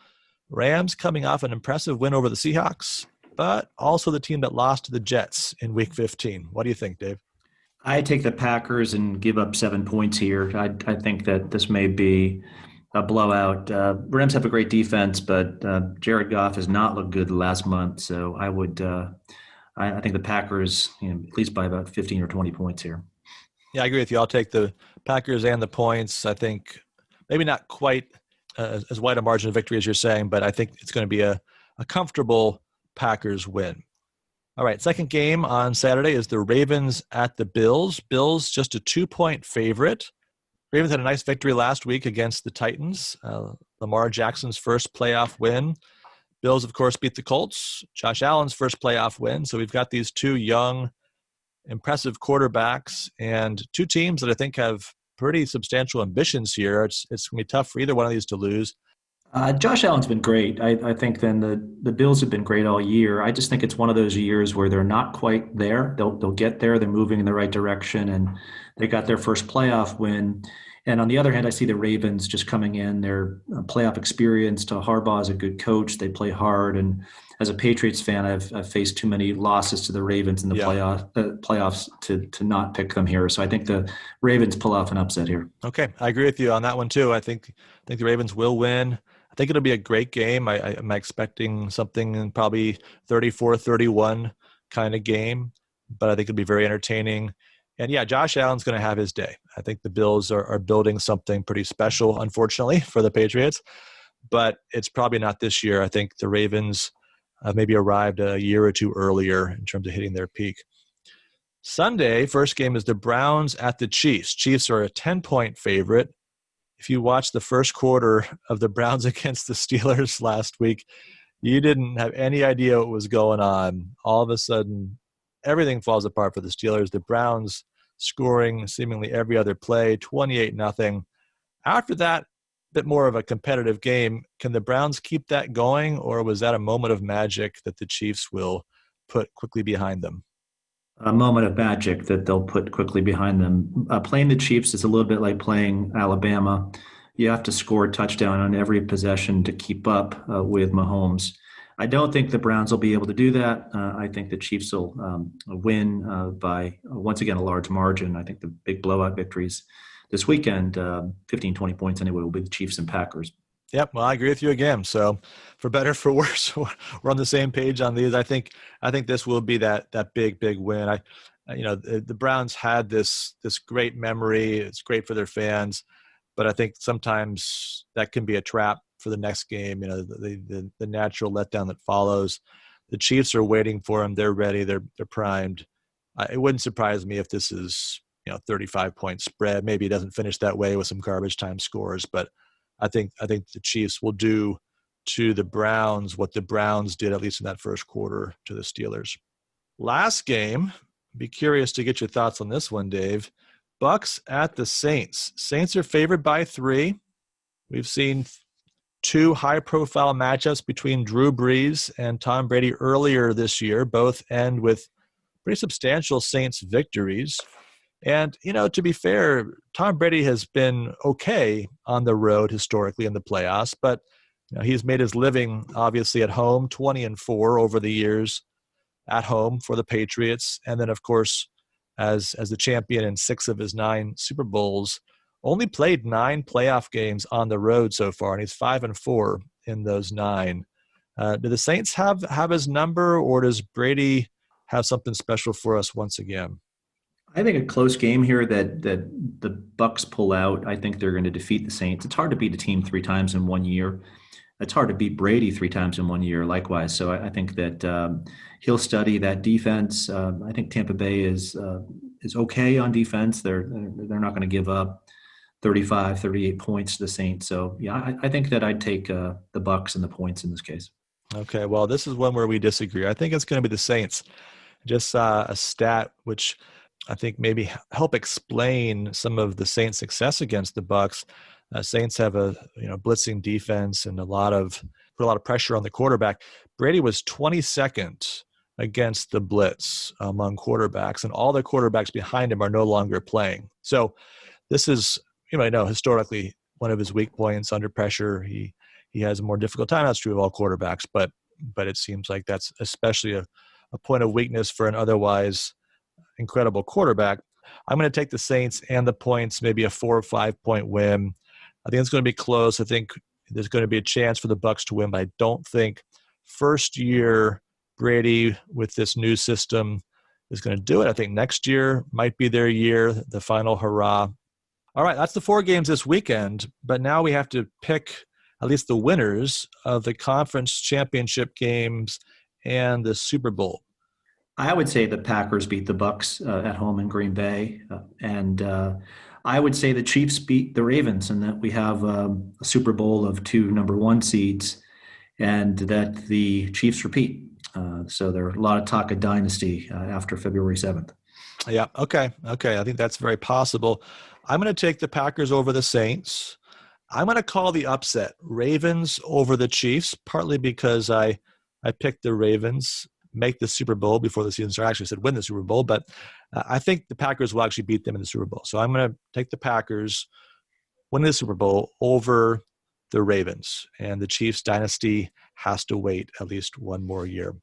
Rams coming off an impressive win over the Seahawks, but also the team that lost to the Jets in Week 15. What do you think, Dave? I take the Packers and give up 7 points here. I think that this may be a blowout. Rams have a great defense, but Jared Goff has not looked good the last month. So I think the Packers, at least by about 15 or 20 points here. Yeah, I agree with you. I'll take the Packers and the points. I think maybe not quite as wide a margin of victory as you're saying, but I think it's going to be a comfortable Packers win. All right, second game on Saturday is the Ravens at the Bills. Bills just a 2-point favorite. Ravens had a nice victory last week against the Titans. Lamar Jackson's first playoff win. Bills, of course, beat the Colts. Josh Allen's first playoff win. So we've got these 2 young, impressive quarterbacks and 2 teams that I think have pretty substantial ambitions here. It's going to be tough for either one of these to lose. Josh Allen's been great. I think then the Bills have been great all year. I just think it's one of those years where they're not quite there. They'll get there. They're moving in the right direction, and they got their first playoff win. And on the other hand, I see the Ravens just coming in. Their playoff experience. Harbaugh is a good coach. They play hard. And as a Patriots fan, I've faced too many losses to the Ravens in the playoffs to not pick them here. So I think the Ravens pull off an upset here. Okay, I agree with you on that one too. I think the Ravens will win. I think it'll be a great game. I'm expecting something in probably 34-31 kind of game, but I think it'll be very entertaining. And yeah, Josh Allen's going to have his day. I think the Bills are building something pretty special, unfortunately, for the Patriots, but it's probably not this year. I think the Ravens maybe arrived a year or 2 earlier in terms of hitting their peak. Sunday, first game is the Browns at the Chiefs. Chiefs are a 10-point favorite. If you watched the first quarter of the Browns against the Steelers last week, you didn't have any idea what was going on. All of a sudden, everything falls apart for the Steelers. The Browns scoring seemingly every other play, 28-0. After that, a bit more of a competitive game. Can the Browns keep that going, or was that a moment of magic that the Chiefs will put quickly behind them? A moment of magic that they'll put quickly behind them. Playing the Chiefs is a little bit like playing Alabama. You have to score a touchdown on every possession to keep up with Mahomes. I don't think the Browns will be able to do that. I think the Chiefs will win by, once again, a large margin. I think the big blowout victories this weekend, 15, 20 points anyway, will be the Chiefs and Packers. Yep, well, I agree with you again. So, for better, for worse, we're on the same page on these. I think this will be that big win. The Browns had this great memory. It's great for their fans, but I think sometimes that can be a trap for the next game. The natural letdown that follows. The Chiefs are waiting for them. They're ready. They're primed. It wouldn't surprise me if this is 35-point spread. Maybe it doesn't finish that way with some garbage time scores, but I think the Chiefs will do to the Browns what the Browns did, at least in that first quarter, to the Steelers. Last game, be curious to get your thoughts on this one, Dave. Bucks at the Saints. Saints are favored by 3. We've seen 2 high-profile matchups between Drew Brees and Tom Brady earlier this year. Both end with pretty substantial Saints victories. And, to be fair, Tom Brady has been okay on the road historically in the playoffs, but he's made his living, obviously, at home, 20-4 over the years at home for the Patriots. And then, of course, as the champion in 6 of his 9 Super Bowls, only played 9 playoff games on the road so far, and he's 5-4 in those 9. Do the Saints have his number, or does Brady have something special for us once again? I think a close game here that the Bucks pull out. I think they're going to defeat the Saints. It's hard to beat a team 3 times in one year. it's hard to beat Brady 3 times in 1 year likewise. So I think that he'll study that defense. I think Tampa Bay is okay on defense. They're not going to give up 35, 38 points to the Saints. So yeah, I think that I'd take the Bucs and the points in this case. Okay, well, this is one where we disagree. I think it's going to be the Saints. Just a stat which I think maybe help explain some of the Saints' success against the Bucs. Saints have a blitzing defense and put a lot of pressure on the quarterback. Brady was 22nd against the blitz among quarterbacks, and all the quarterbacks behind him are no longer playing. So this is, historically one of his weak points under pressure. He has a more difficult time. That's true of all quarterbacks, but it seems like that's especially a point of weakness for an otherwise incredible quarterback. I'm going to take the Saints and the points, maybe a 4 or 5 point win. I think it's going to be close. I think there's going to be a chance for the Bucs to win, but I don't think first year Brady with this new system is going to do it. I think next year might be their year, the final hurrah. All right, that's the 4 games this weekend, but now we have to pick at least the winners of the conference championship games and the Super Bowl. I would say the Packers beat the Bucs at home in Green Bay, and I would say the Chiefs beat the Ravens, and that we have a Super Bowl of 2 number 1 seeds, and that the Chiefs repeat. So there's a lot of talk of dynasty after February 7th. Yeah. Okay. I think that's very possible. I'm going to take the Packers over the Saints. I'm going to call the upset Ravens over the Chiefs, partly because I picked the Ravens make the Super Bowl before the season started. I actually said win the Super Bowl, but I think the Packers will actually beat them in the Super Bowl. So I'm going to take the Packers winning the Super Bowl over the Ravens, and the Chiefs dynasty has to wait at least one more year.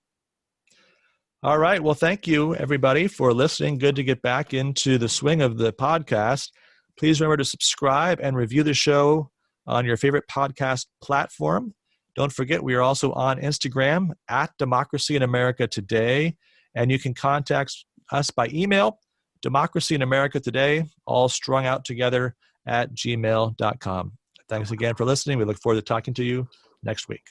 All right. Well, thank you, everybody, for listening. Good to get back into the swing of the podcast. Please remember to subscribe and review the show on your favorite podcast platform. Don't forget, we are also on Instagram at Democracy in America Today, and you can contact us by email, Democracy in America Today, all strung out together at gmail.com. Thanks again for listening. We look forward to talking to you next week.